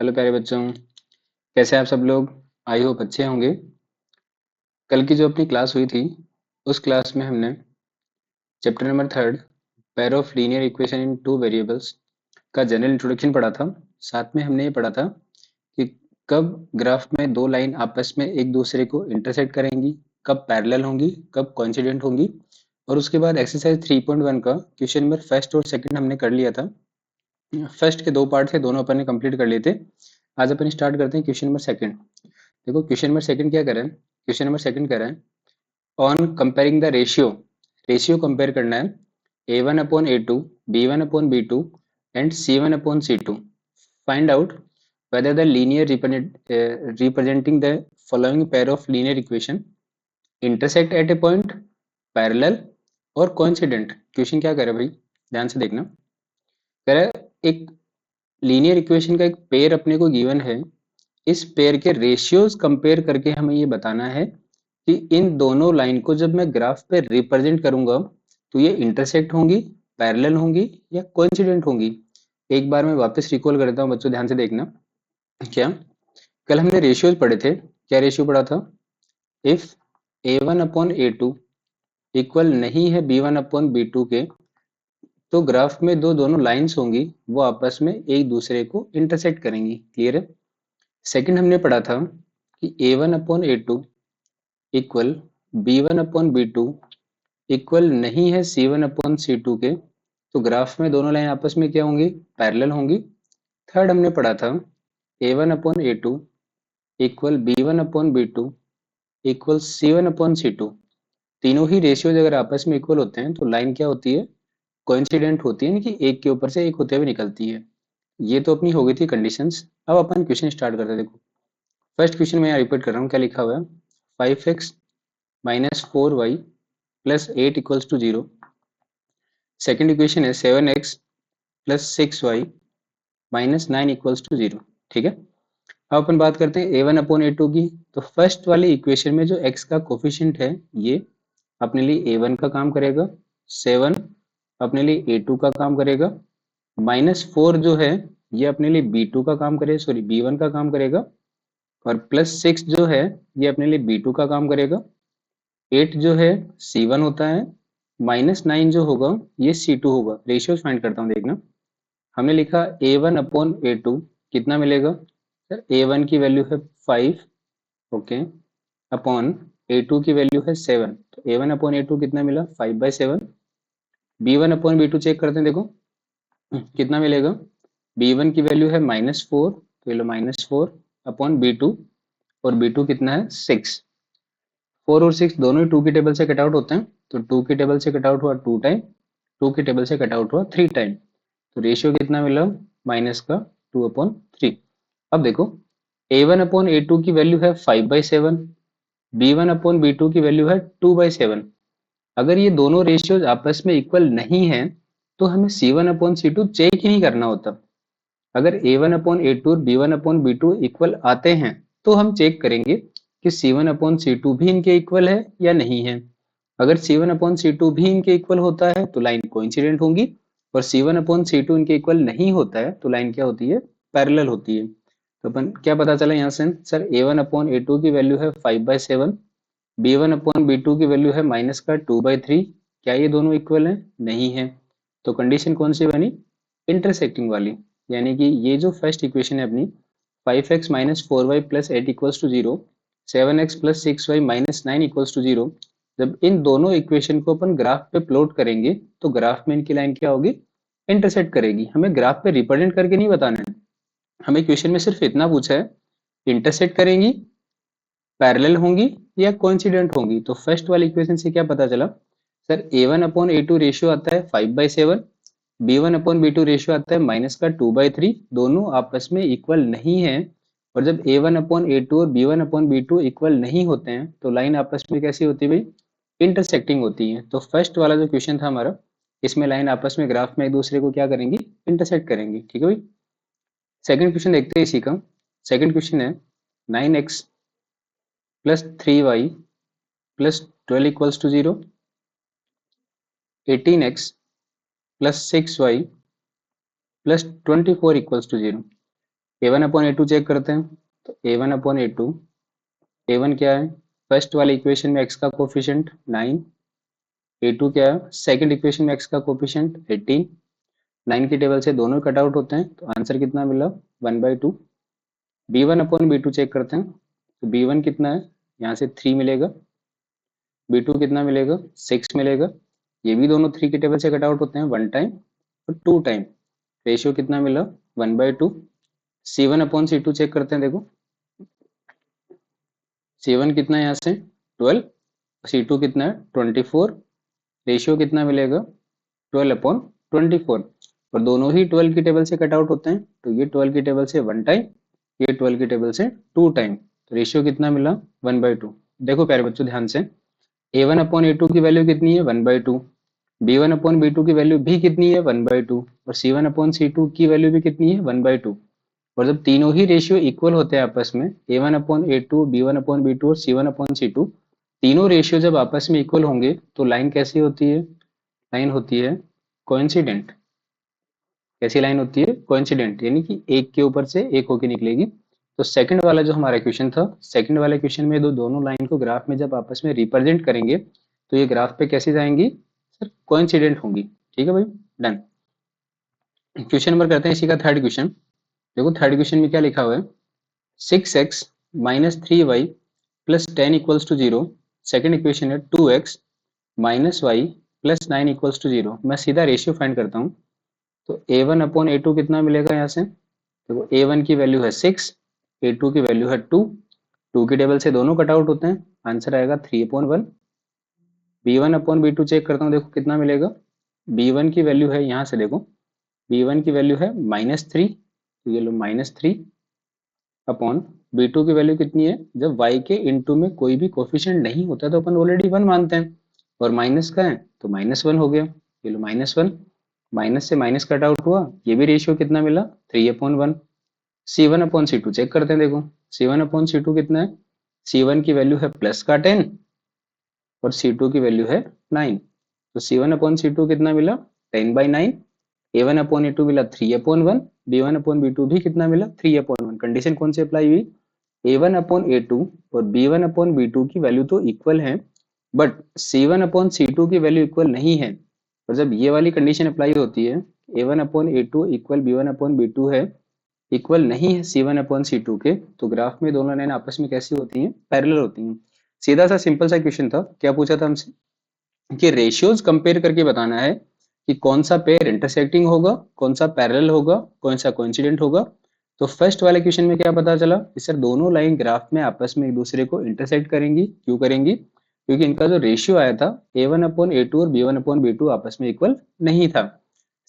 Hello प्यारे बच्चों, कैसे हैं आप सब लोग। आई होप अच्छे होंगे। कल की जो अपनी क्लास हुई थी उस क्लास में हमने chapter number 3 pair of linear equation in two variables का जनरल इंट्रोडक्शन पढ़ा था। साथ में हमने ये पढ़ा था कि कब ग्राफ में दो लाइन आपस में एक दूसरे को इंटरसेक्ट करेंगी, कब पैरेलल होंगी, कब कोइंसिडेंट होंगी। और उसके बाद एक्सरसाइज 3.1 का क्वेश्चन नंबर फर्स्ट और सेकंड हमने कर लिया था। फर्स्ट के दो पार्ट थे, दोनों अपन ने कंप्लीट कर लिए थे। आज अपन स्टार्ट करते हैं क्वेश्चन नंबर सेकंड। देखो क्वेश्चन नंबर सेकंड क्या कर रहे हैं। क्वेश्चन नंबर सेकंड कह रहा है on comparing the ratio. Ratio compare करना है a1/a2, b1/b2 and c1/c2। Find out whether the linear representing the following pair of linear equation intersect at a point, parallel और coincident। क्वेश्चन क्या कर रहा है भाई, ध्यान से देखना। कह रहा है एक लीनियर इक्वेशन का एक पेयर अपने को गिवन है। इस पेयर के रेशियोज कंपेयर करके हमें ये बताना है कि इन दोनों लाइन को जब मैं ग्राफ पे रिप्रेजेंट करूंगा तो ये इंटरसेक्ट होंगी, पैरेलल होंगी या कोइंसिडेंट होंगी। एक बार मैं वापस रिकॉल करता हूँ बच्चों, ध्यान से देखना। क्या कल हमने रेशियोज पढ़े थे, क्या रेशियो पढ़ा था। इफ a1/a2 इक्वल नहीं है b1/b2 के, तो ग्राफ में दोनों लाइंस होंगी वो आपस में एक दूसरे को इंटरसेक्ट करेंगी। क्लियर है। सेकंड हमने पढ़ा था कि a1/a2 इक्वल b1/b2 इक्वल नहीं है c1/c2 के, तो ग्राफ में दोनों लाइन आपस में क्या होंगी, पैरेलल होंगी। थर्ड हमने पढ़ा था a1/a2 equal b1/b2 equal c1/c2। तीनों ही रेशियोज अगर आपस में इक्वल होते हैं तो लाइन क्या होती है, कोइंसिडेंट होती है, यानी कि एक के ऊपर से एक होते हुए निकलती है। ये तो अपनी हो गई थी कंडीशंस। अब अपन क्वेश्चन स्टार्ट करते हैं। देखो फर्स्ट क्वेश्चन मैं यहाँ रिपीट कर रहा हूँ, क्या लिखा हुआ है। 5x minus 4y plus 8 equals to 0। Second equation है 7x plus 6y minus 9 equals to 0। ठीक है। अब अपन बात करते हैं a1/a2 की। तो फर्स्ट वाली इक्वेशन में जो x का कोफिशिएंट है ये अपने लिए a1 का काम करेगा, 7 अपने लिए a2 का काम करेगा, माइनस 4 जो है ये अपने लिए b2 का काम करेगा, सॉरी b1 का काम करेगा, और प्लस 6 जो है ये अपने लिए b2 का काम करेगा। 8 जो है c1 होता है, माइनस 9 जो होगा ये c2 होगा। रेशियो फाइंड करता हूँ, देखना। हमने लिखा a1/a2 कितना मिलेगा सर, a1 की वैल्यू है 5, ओके, अपॉन a2 की वैल्यू है 7। तो a1/a2 कितना मिला, 5/7। b1/b2 चेक करते हैं, देखो कितना मिलेगा। b1 की वैल्यू है -4, तो ये लो -4 अपॉन b2, और b2 कितना है 6। 4 और 6 दोनों ही 2 की टेबल से कट आउट होते हैं, तो 2 की टेबल से कट आउट हुआ 2 टाइम, 2 की टेबल से कट आउट हुआ 3 टाइम। तो रेशियो कितना मिला, माइनस का 2/3। अब देखो a1/a2 की वैल्यू है 5/7, b1/b2 की वैल्यू है 2/7। अगर ये दोनों रेशियोज आपस में इक्वल नहीं है तो हमें c1/c2 चेक ही नहीं करना होता। अगर a1/a2 और b1/b2 इक्वल आते हैं तो हम चेक करेंगे कि c1/c2 भी इनके इक्वल है या नहीं है। अगर c1/c2 भी इनके इक्वल होता है तो लाइन कोइंसिडेंट होंगी, और c1/c2 इनके इक्वल नहीं होता है तो लाइन क्या होती है, पैरेलल होती है। तो अपन क्या पता चला यहाँ से, सर a1/a2 की वैल्यू है 5/7, b1/b2 की वैल्यू है माइनस का 2/3। क्या ये दोनों इक्वल हैं, नहीं है। तो कंडीशन कौन सी बनी, इंटरसेक्टिंग वाली। यानी कि ये जो फर्स्ट इक्वेशन है अपनी 5x minus 4y plus 8 equals to 0, 7x plus 6y minus 9 equals to 0, जब इन दोनों इक्वेशन को अपन ग्राफ पे प्लॉट करेंगे तो ग्राफ में इनकी लाइन क्या होगी, इंटरसेक्ट करेगी। हमें ग्राफ पे रिप्रेजेंट करके नहीं बताना है, हमें क्वेश्चन में सिर्फ इतना पूछा है, इंटरसेक्ट करेंगी, पैरेलल होंगी या कोइंसिडेंट होंगी। तो फर्स्ट वाली इक्वेशन से क्या पता चला, सर a1/a2 रेशियो आता है 5/7, b1/b2 रेशियो आता है माइनस का 2/3, दोनों आपस में इक्वल नहीं है। और जब a1/a2 और b1/b2 इक्वल नहीं होते हैं तो लाइन आपस में कैसी होती है भाई, इंटरसेक्टिंग होती है। तो फर्स्ट वाला जो क्वेश्चन था हमारा, इसमें लाइन आपस में ग्राफ में एक दूसरे को क्या करेंगी, इंटरसेक्ट करेंगी। ठीक है भाई। सेकंड क्वेश्चन देखते हैं इसी का। सेकंड क्वेश्चन है 9x plus 3y plus 12 equals to 0, 18x plus 6y plus 24 equals to 0। a1 upon a2 check करते हैं। तो a1 अपॉन a2, a1 क्या है, फर्स्ट वाले इक्वेशन में x का कोफिशिएंट 9, a2 क्या है, सेकंड इक्वेशन में x का कोफिशिएंट 18। 9 की टेबल से दोनों कट आउट होते हैं, तो आंसर कितना मिला, 1/2। b1 अपॉन b2 चेक करते हैं। तो b1 कितना है, यहाँ से 3 मिलेगा, b2 कितना मिलेगा, 6 मिलेगा। ये भी दोनों 3 की टेबल से कट आउट होते हैं, 1 टाइम और 2 टाइम। रेशियो कितना मिला, 1/2। c1 अपॉन c2 चेक करते हैं। देखो c1 कितना है, यहाँ से 12, c2 कितना है 24। रेशियो कितना मिलेगा, 12 अपॉन 24। और दोनों ही 12 की टेबल से कट आउट होते हैं, तो ये 12 की टेबल से 1 टाइम, ये 12 की टेबल से 2 टाइम। तो रेशियो कितना मिला, 1/2। देखो प्यारे बच्चों ध्यान से, a1 अपॉन a2 की वैल्यू कितनी है, 1/2। b1 अपॉन b2 की वैल्यू भी कितनी है, 1/2। और c1 अपॉन c2 की वैल्यू भी कितनी है, 1/2। और जब तीनों ही रेशियो इक्वल होते हैं आपस में, a1 upon a2, b1 upon b2 और c1 अपॉन c2, तीनों रेशियो जब आपस में इक्वल होंगे तो लाइन कैसी होती है, लाइन होती है कोइंसिडेंट। कैसी लाइन होती है, कोइंसिडेंट, यानी कि एक के ऊपर से एक होके निकलेगी। तो सेकंड वाला जो हमारा क्वेश्चन था, सेकंड वाले क्वेश्चन में दोनों लाइन को ग्राफ में जब आपस में रिप्रेजेंट करेंगे तो ये ग्राफ पे कैसी जाएंगी, सर कोइंसिडेंट होंगी। ठीक है भाई, डन। क्वेश्चन नंबर करते हैं इसी का थर्ड क्वेश्चन। देखो थर्ड क्वेश्चन में क्या लिखा हुआ है, 6x minus 3y plus 10 equals to 0। Second equation है 2x minus Y plus 9 equals to 0। मैं सीधा रेशियो फाइंड करता हूँ। तो a1 अपॉन a2 कितना मिलेगा, यहाँ से देखो a1 की वैल्यू है 6, a2 की वैल्यू है 2, 2 की टेबल से दोनों कट आउट होते हैं, आंसर आएगा 3/1। b1 अपॉन b2 चेक करता हूँ, देखो कितना मिलेगा, b1 की वैल्यू है, यहाँ से देखो b1 की वैल्यू है -3, तो ये लो -3 अपॉन b2 की वैल्यू कितनी है, जब y के इनटू में कोई भी कोफिशिएंट नहीं होता तो अपन ऑलरेडी 1 मानते हैं, और माइनस का है तो -1 हो गया, ये लो -1, माइनस से माइनस कट आउट हुआ, ये भी रेशियो कितना मिला, 3/1। c1 अपॉन c2 चेक करते हैं। देखो c1 अपॉन c2 कितना है, c1 की वैल्यू है प्लस का 10 और c2 की वैल्यू है 9। तो c1 अपॉन c2 कितना मिला, 10/9। a1 अपॉन a2 मिला 3/1, b1 अपॉन b2 भी कितना मिला, 3/1। कंडीशन कौन सी अप्लाई हुई, a1 अपॉन a2 और b1 अपॉन b2 की वैल्यू तो इक्वल है, बट c1 अपॉन c2 की वैल्यू इक्वल नहीं है। और जब ये वाली कंडीशन अप्लाई होती है, a1 upon a2 equal b1 upon b2 है, इक्वल नहीं है c1 अपॉन c2 के, तो ग्राफ में दोनों लाइन आपस में कैसी होती हैं, पैरेलल होती हैं। सीधा सा सिंपल सा क्वेश्चन था, क्या पूछा था हमसे कि रेशियोज कंपेयर करके बताना है कि कौन सा पेयर इंटरसेक्टिंग होगा, कौन सा पैरेलल होगा, कौन सा कोइंसिडेंट होगा। तो फर्स्ट वाले क्वेश्चन में क्या पता चला कि सर दोनों लाइन ग्राफ में आपस में एक दूसरे को इंटरसेक्ट करेंगी। क्यों करेंगी, क्योंकि इनका जो रेशियो आया था a1 अपॉन a2 और b1 अपॉन b2 आपस में इक्वल नहीं था।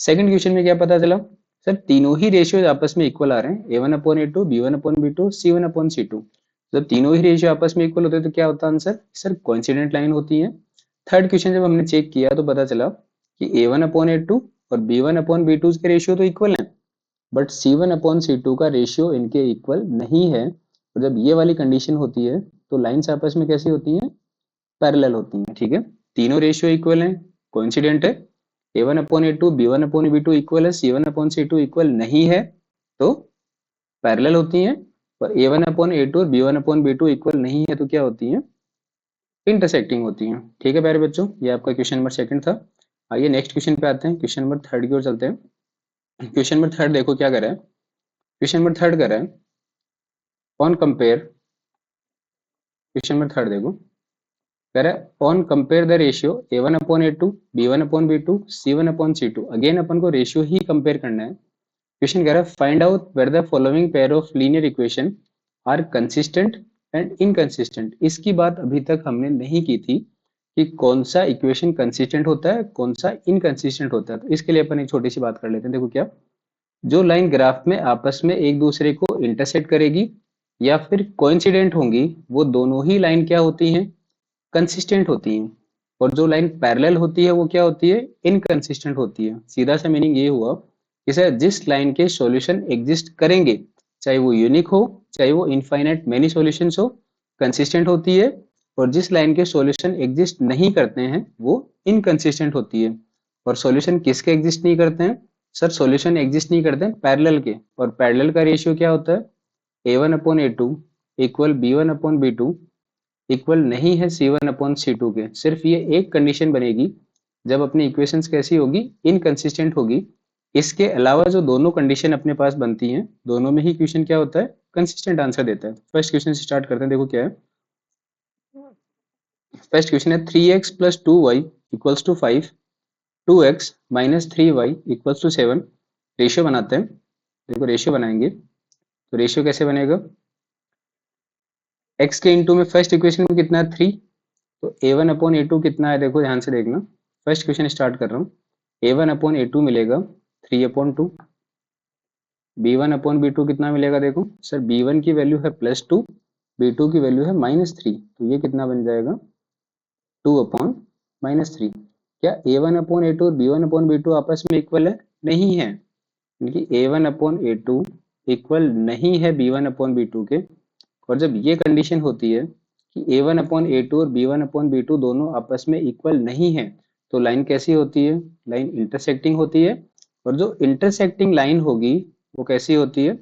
सेकंड क्वेश्चन में क्या पता चला, सर तीनों ही रेशियो आपस में इक्वल आ रहे हैं, a1 upon a2, b1 upon b2, c1 upon c2। जब तीनों ही रेशियो आपस में इक्वल होते हैं तो क्या होता है आंसर, सर कोइंसिडेंट लाइन होती है। थर्ड क्वेश्चन जब हमने चेक किया तो पता चला कि a1 अपॉन a2 और b1 अपॉन b2 के रेशियो तो इक्वल हैं, बट c1 अपॉन c2 का रेशियो इनके इक्वल नहीं है। और जब ये वाली कंडीशन होती है तो लाइंस आपस में कैसी होती हैं, पैरेलल होती हैं। ठीक है, तीनों रेशियो इक्वल हैं, कोइंसिडेंट है, a1 upon a2, b1 upon b2 equal है, c1 अपॉन c2 इक्वल नहीं है, तो पैरेलल होती हैं। और a1 अपॉन a2 और b1 अपॉन b2 इक्वल नहीं है तो क्या होती हैं, इंटरसेक्टिंग होती हैं। ठीक है प्यारे बच्चों, ये आपका क्वेश्चन नंबर सेकंड था। आइए नेक्स्ट क्वेश्चन पे आते हैं, क्वेश्चन नंबर थर्ड की ओर चलते हैं। क्वेश्चन नंबर थर्ड देखो क्या कर रहा है, क्वेश्चन नंबर थर्ड कर रहा है on compare, question number third देखो कह रहा है on compare the ratio a1 upon a2, b1 upon b2, c1 upon c2। Again अपन को रेशियो ही कंपेयर करना है। क्वेश्चन कह रहा है find out where the following pair of linear equation are consistent and inconsistent. इसकी बात अभी तक हमने नहीं की थी कि कौन सा इक्वेशन कंसिस्टेंट होता है, कौन सा इनकंसिस्टेंट होता है। तो इसके लिए अपन एक छोटी सी बात कर लेते हैं। देखो क्या, जो लाइन ग्राफ में आपस में एक दूसरे को इंटरसेक्ट करेगी या फिर कोइंसिडेंट होंगी, वो दोनों ही लाइन क्या होती हैं, कंसिस्टेंट होती हैं। और जो लाइन पैरेलल होती है वो क्या होती है, इनकंसिस्टेंट होती है। सीधा सा मीनिंग ये हुआ कि सर जिस लाइन के सॉल्यूशन एग्जिस्ट करेंगे, चाहे वो यूनिक हो, चाहे वो इनफाइनाइट मेनी सॉल्यूशंस हो, कंसिस्टेंट होती है। और जिस लाइन के सॉल्यूशन एग्जिस्ट नहीं करते हैं वो इनकंसिस्टेंट होती है। और सॉल्यूशन किसके एग्जिस्ट नहीं करते हैं, सर सॉल्यूशन एग्जिस्ट नहीं करते पैरेलल के, और पैरेलल का रेशियो क्या होता है A1/A2 इक्वल B1/B2 इक्वल नहीं है C1/C2 के। सिर्फ ये एक कंडीशन बनेगी जब अपनी इक्वेशंस कैसी होगी, इनकंसिस्टेंट होगी। इसके अलावा जो दोनों कंडीशन अपने पास बनती हैं, दोनों में ही इक्वेशन क्या होता है, कंसिस्टेंट आंसर देता है। फर्स्ट क्वेश्चन से स्टार्ट करते हैं, देखो क्या है। फर्स्ट क्वेश्चन है 3x plus 2y equals to 5, 2x minus 3y equals to 7। Ratio बनाते हैं, देखो रेशियो बनाएंगे तो रेशियो कैसे बनेगा, x के इंटू में फर्स्ट इक्वेशन में कितना है 3, तो A1/A2 कितना है, देखो ध्यान से देखना। फर्स्ट क्वेश्चन स्टार्ट कर रहा हूँ, A1/A2 मिलेगा 3/2, B1/B2 कितना मिलेगा, देखो सर B1 की वैल्यू है +2, B2 की वैल्यू है -3, तो ये कितना बन जाएगा 2/-3। क्या A1/A2 और B1/B2 आपस में इक्वल है, नहीं है, क्योंकि A1/A2 इक्वल नहीं है B1/B2 के। और जब ये कंडीशन होती है कि A1/A2 और B1/B2 दोनों आपस में इक्वल नहीं है, तो लाइन कैसी होती है, लाइन इंटरसेक्टिंग होती है। और जो इंटरसेक्टिंग लाइन होगी वो कैसी होती है,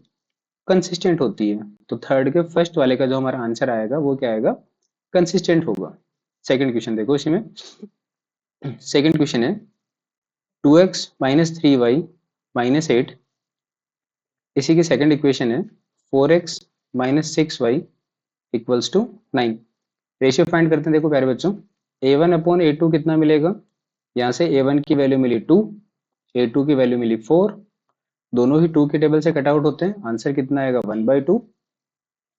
कंसिस्टेंट होती है। तो थर्ड के फर्स्ट वाले का जो हमारा आंसर आएगा वो क्या आएगा, कंसिस्टेंट होगा। सेकंड क्वेश्चन देखो, इसी में सेकंड क्वेश्चन है 2x माइनस 3y माइनस 8, इसी की सेकंड इक्वेशन है 4x minus 6y equals to 9। Ratio find करते हैं, देखो प्यारे बच्चों, A1/A2 कितना मिलेगा, यहाँ से A1 की वैल्यू मिली 2, A2 की वैल्यू मिली 4, दोनों ही 2 के टेबल से कट आउट होते हैं, आंसर कितना आएगा 1/2।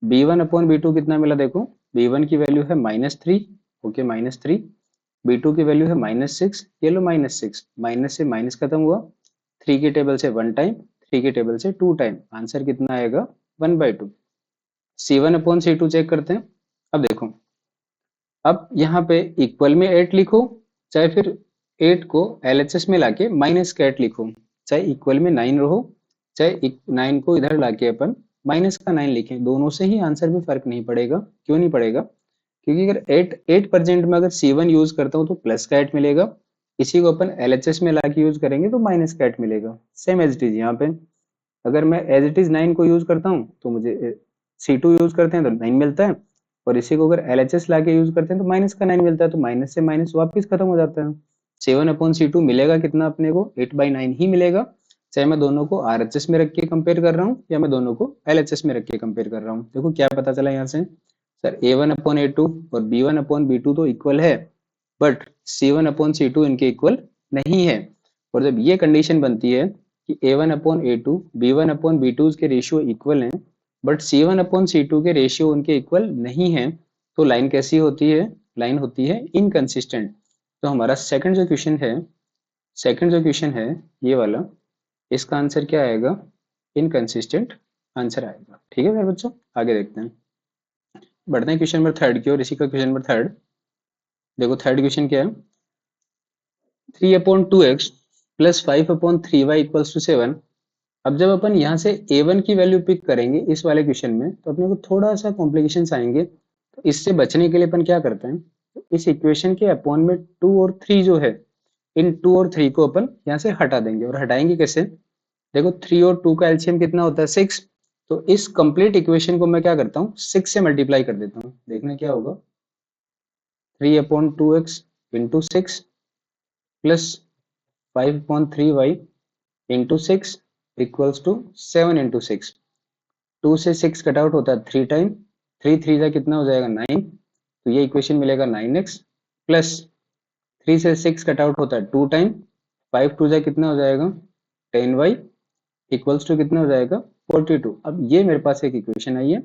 B1/B2 कितना मिला, देखो B1 की वैल्यू है -3, ओके -3, B2 की वैल्यू है -6, ये लो -6, माइनस से माइनस खत्म हुआ, 3 के टेबल से 1 टाइम, 3 के टेबल से 2 टाइम, आंसर कितना आएगा 1/2। C1/C2 चेक करते हैं। अब देखो, अब यहाँ पे इक्वल में 8 लिखो, चाहे फिर 8 को LHS में लाके माइनस का 8 लिखो, चाहे इक्वल में 9 रहो, चाहे 9 को इधर लाके अपन माइनस का 9 लिखें, दोनों से ही आंसर में फर्क नहीं पड़ेगा। क्यों नहीं पड़ेगा, क्योंकि अगर 8% में अगर C1 यूज करता हूँ तो प्लस का 8 मिलेगा, इसी को अपन LHS में लाके यूज करेंगे तो माइनस का 8 मिलेगा। सेम एज इट इज यहाँ पे, अगर मैं एज इट इज 9 को यूज करता हूँ तो मुझे C2 यूज करते हैं तो 9 मिलता है, और इसी को अगर LHS लाके यूज करते हैं तो माइनस का 9 मिलता है, तो माइनस से माइनस वापिस खत्म हो जाता है। 7/C2 मिलेगा कितना अपने को, 8/9 ही मिलेगा, चाहे मैं दोनों को RHS में रख के कंपेयर कर रहा हूँ या मैं दोनों को LHS में रख के कंपेयर कर रहा हूँ। देखो क्या पता चला यहाँ से, सर A1/A2 और B1/B2 तो इक्वल है, बट C1/C2 इनके इक्वल नहीं है। और जब ये कंडीशन बनती है कि A1/A2 B1/B2 के रेशियो इक्वल हैं, बट C1/C2 के रेशियो उनके इक्वल नहीं है, तो लाइन कैसी होती है, लाइन होती है इनकंसिस्टेंट। तो हमारा सेकंड जो क्वेश्चन है ये वाला, इसका आंसर क्या आएगा, इनकंसिस्टेंट आंसर आएगा। ठीक है मेरे बच्चों, आगे देखते हैं, बढ़ते हैं क्वेश्चन नंबर थर्ड की ओर। इसी का क्वेश्चन नंबर थर्ड देखो, थर्ड क्वेश्चन क्या है, 3/2x plus 5/3y equals to 7। अब जब अपन यहाँ से A1 की वैल्यू पिक करेंगे इस वाले क्वेश्चन में, तो अपने को थोड़ा सा कॉम्प्लिकेशंस आएंगे, तो इससे बचने के लिए अपन क्या करते हैं, तो इस इक्वेशन के अपॉन में 2 और 3 जो है, इन 2 और 3 को अपन यहाँ से हटा देंगे। और हटाएंगे कैसे, देखो 3 और 2 का एलसीएम कितना होता है 6, तो इस कंप्लीट इक्वेशन को मैं क्या करता हूँ 6 से मल्टीप्लाई कर देता हूँ, देखना क्या होगा, 3/2x into 6 plus 5/3y into 6 equals to 7/6। 2 से 6 कट आउट होता है 3 टाइम, 3 3 का कितना हो जाएगा 9, तो ये इक्वेशन मिलेगा 9x प्लस 3 से 6 कट आउट होता है 2 टाइम, 5 2 जा कितना हो जाएगा 10y इक्वल्स टू कितना हो जाएगा 42। अब ये मेरे पास एक इक्वेशन आई है।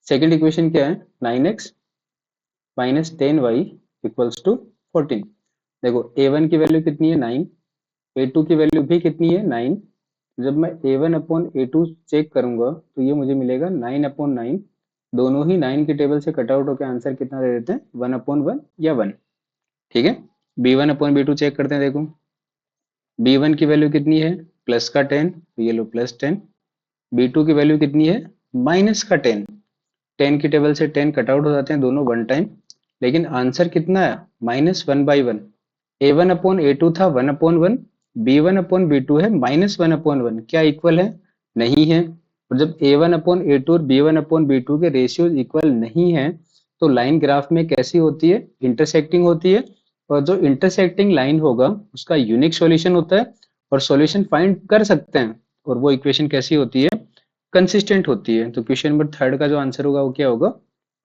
सेकंड इक्वेशन क्या है, 9x minus 10y equals to 14। देखो A1 की वैल्यू कितनी है 9, A2 की वैल्यू भी कितनी है 9, जब मैं A1/A2 चेक करूंगा तो ये मुझे मिलेगा 9/9, दोनों ही 9 के टेबल से कट आउट होकर आंसर कितना दे देते हैं 1/1 या 1। ठीक है, B1/B2 चेक करते हैं, देखो B1 की वैल्यू कितनी है प्लस का 10, तो ये लो प्लस 10, B2 की वैल्यू कितनी है माइनस का 10, 10 की टेबल से 10 कट आउट हो जाते हैं दोनों 1 टाइम, लेकिन आंसर कितना है -1/1। A1/A2 था 1/1, b1/b2 है -1/1, क्या इक्वल है? नहीं है। और जब a1/a2 और b1/b2 के रेशियोज इक्वल नहीं है तो लाइन ग्राफ में कैसी होती है? इंटरसेक्टिंग होती है। और जो इंटरसेक्टिंग लाइन होगा उसका यूनिक सॉल्यूशन होता है और सॉल्यूशन फाइंड कर सकते हैं। और वो इक्वेशन कैसी होती है? कंसिस्टेंट होती है। तो क्वेश्चन नंबर 3 का जो आंसर होगा वो क्या होगा?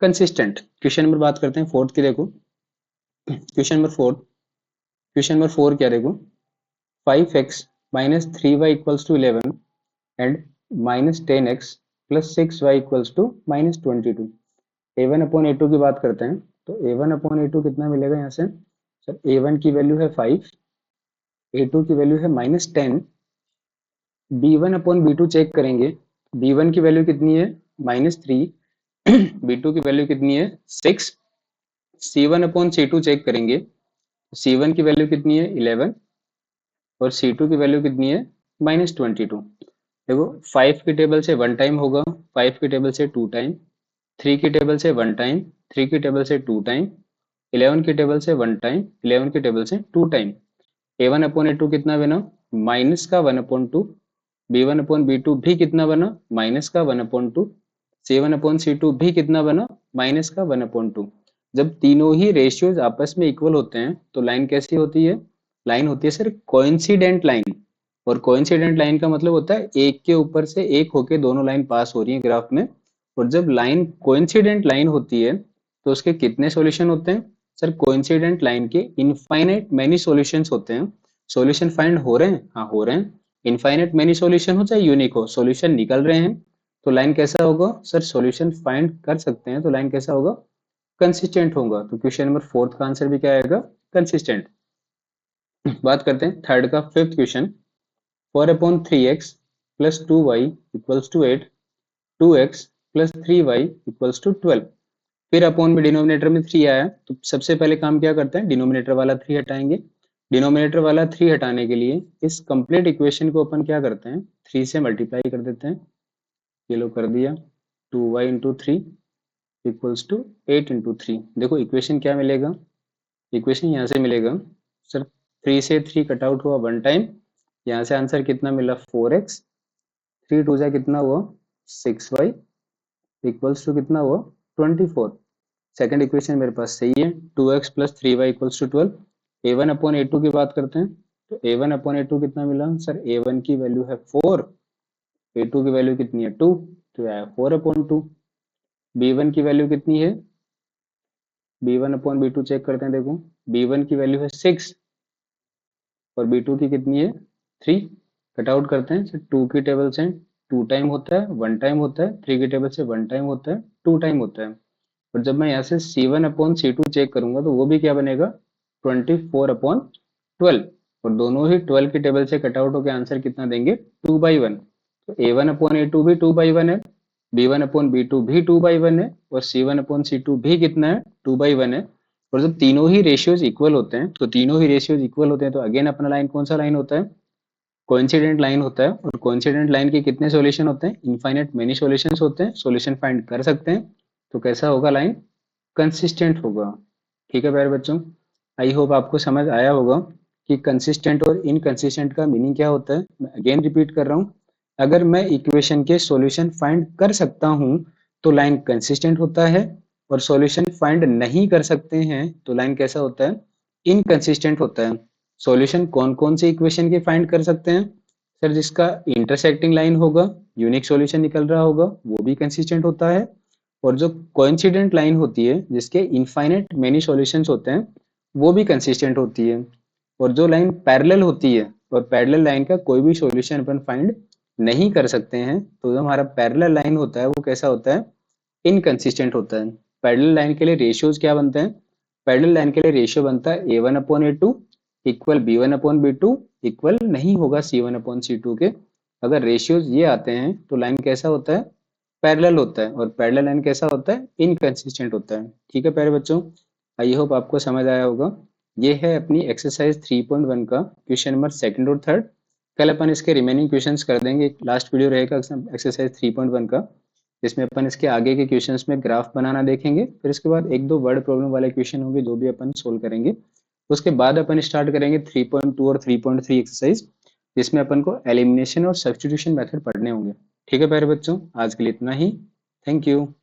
कंसिस्टेंट। क्वेश्चन नंबर बात करते हैं 4 की। देखो क्वेश्चन नंबर 4 क्या? देखो 5x minus 3y equals to 11 and minus 10x plus 6y equals to minus 22। a1/a2 की बात करते हैं तो a1/a2 कितना मिलेगा यहाँ से? सर a1 की वैल्यू है 5, a2 की वैल्यू है -10। b1/b2 चेक करेंगे, b1 की वैल्यू कितनी है? -3, b2 की वैल्यू कितनी है? 6। c1/c2 चेक करेंगे, c1 की वैल्यू कितनी है? 11 और c2 की वैल्यू कितनी है? -22। देखो 5 की टेबल से 1 टाइम होगा, 5 की टेबल से 2 टाइम, 3 की टेबल से 1 टाइम, 3 की टेबल से 2 टाइम, 11 की टेबल से 1 टाइम, 11 की टेबल से 2 टाइम। a1/a2 कितना बना? माइनस का 1/2। b1/b2 भी कितना बना? माइनस का 1/2। c1/c2 भी कितना बना? माइनस का 1/2। जब तीनों ही रेशियोज आपस में इक्वल होते हैं तो लाइन कैसी होती है? लाइन होती है सर कोइंसिडेंट लाइन। और कोइंसिडेंट लाइन का मतलब होता है एक के ऊपर से एक होके दोनों लाइन पास हो रही है ग्राफ में। और जब लाइन कोइंसिडेंट लाइन होती है तो उसके कितने सॉल्यूशन होते हैं? सर कोइंसिडेंट लाइन के इनफाइनाइट मैनी सॉल्यूशंस होते हैं। सॉल्यूशन फाइंड हो रहे हैं? हाँ हो रहे हैं। इनफाइनाइट मैनी सॉल्यूशन हो चाहे यूनिक हो, सॉल्यूशन निकल रहे हैं तो लाइन कैसा होगा? सर सॉल्यूशन फाइंड कर सकते हैं तो लाइन कैसा होगा? कंसिस्टेंट होगा। तो क्वेश्चन नंबर 4 का आंसर भी क्या आएगा? कंसिस्टेंट। बात करते हैं थर्ड का, fifth question. 4/3x plus 2y equals to 8, 2x plus 3y equals to 12। फिर अपॉन में डिनोमिनेटर में 3 आया तो सबसे पहले काम क्या करते हैं? डिनोमिनेटर वाला 3 हटाएंगे। डिनोमिनेटर वाला 3 हटाने के लिए इस कंप्लीट इक्वेशन को अपन क्या करते हैं? 3 से मल्टीप्लाई कर देते हैं। ये लो कर दिया, 2y into 3 equals to 8 into 3। देखो इक्वेशन क्या मिलेगा? इक्वेशन यहाँ से मिलेगा सर 3 से 3 कट आउट हुआ 1 टाइम, यहाँ से आंसर कितना मिला? 4x। 3 टू जा कितना हुआ? 6y इक्वल्स टू कितना हुआ? 24। सेकंड इक्वेशन मेरे पास सही है, 2x plus 3y equals to 12। a1/a2 की बात करते हैं तो a1/a2 कितना मिला? सर a1 की वैल्यू है 4, a2 की वैल्यू कितनी है? 2, तो आया 4/2। b1 की वैल्यू कितनी है? b1/b2 चेक करते हैं। देखो b1 की वैल्यू है 6 और b2 की कितनी है? 3। कट आउट करते हैं, 2 की टेबल से 2 टाइम होता है, 1 टाइम होता है, 3 की टेबल से 1 टाइम होता है, 2 टाइम होता है। और जब मैं यहाँ से c1/c2 चेक करूंगा तो वो भी क्या बनेगा? 24/12। और दोनों ही 12 की टेबल से कट आउट होकर आंसर कितना देंगे? 2/1। तो a1/a2 भी 2/1 है, b1/b2 भी 2/1 है और c1/c2 भी कितना है? 2/1 है। और जब तीनों ही रेशियोज इक्वल होते हैं तो तीनों ही रेशियोज इक्वल होते हैं तो अगेन अपना लाइन कौन सा लाइन होता है? कोइंसिडेंट लाइन होता है। और कोइंसिडेंट लाइन के कितने सॉल्यूशन होते हैं? इनफाइनाइट मेनी सॉल्यूशंस होते हैं, सॉल्यूशन फाइंड कर सकते हैं। तो कैसा होगा लाइन? कंसिस्टेंट होगा। ठीक है प्यारे बच्चों, आई होप आपको समझ आया होगा कि कंसिस्टेंट और इनकंसिस्टेंट का मीनिंग क्या होता है। मैं अगेन रिपीट कर रहा हूँ, अगर मैं इक्वेशन के सॉल्यूशन फाइंड कर सकता हूँ तो लाइन कंसिस्टेंट होता है, और सॉल्यूशन फाइंड नहीं कर सकते हैं तो लाइन कैसा होता है? इनकंसिस्टेंट होता है। सॉल्यूशन कौन कौन से इक्वेशन के फाइंड कर सकते हैं? सर जिसका इंटरसेक्टिंग लाइन होगा, यूनिक सॉल्यूशन निकल रहा होगा, वो भी कंसिस्टेंट होता है। और जो कोइंसिडेंट लाइन होती है जिसके इनफाइनाइट मेनी सॉल्यूशंस होते हैं वो भी कंसिस्टेंट होती है। और जो लाइन पैरेलल होती है और पैरेलल लाइन का कोई भी सॉल्यूशन अपन फाइंड नहीं कर सकते हैं तो जो हमारा पैरेलल लाइन होता है वो कैसा होता है? इनकंसिस्टेंट होता है। पैरेलल लाइन के लिए रेशियोज क्या बनते हैं? पैरेलल लाइन के लिए रेशियो बनता है a1/a2 इक्वल b1/b2 इक्वल नहीं होगा c1/c2 के। अगर रेशियोज ये आते हैं तो लाइन कैसा होता है? पैरेलल होता है। और पैरेलल लाइन कैसा होता है? इनकंसिस्टेंट होता है। ठीक है प्यारे बच्चों, आई होप आपको समझ आया होगा। ये है अपनी एक्सरसाइज 3.1 का क्वेश्चन नंबर सेकंड और थर्ड। कल अपन इसके रिमेनिंग क्वेश्चंस कर देंगे। लास्ट वीडियो रहेगा एक्सरसाइज 3.1 का, जिसमें अपन इसके आगे के क्वेश्चंस में ग्राफ बनाना देखेंगे। फिर इसके बाद एक दो वर्ड प्रॉब्लम वाले क्वेश्चन होंगे जो भी अपन सोल्व करेंगे। उसके बाद अपन स्टार्ट करेंगे 3.2 और 3.3 एक्सरसाइज, जिसमें अपन को एलिमिनेशन और सब्स्टिट्यूशन मेथड पढ़ने होंगे। ठीक है प्यारे बच्चों, आज के लिए इतना ही। Thank you.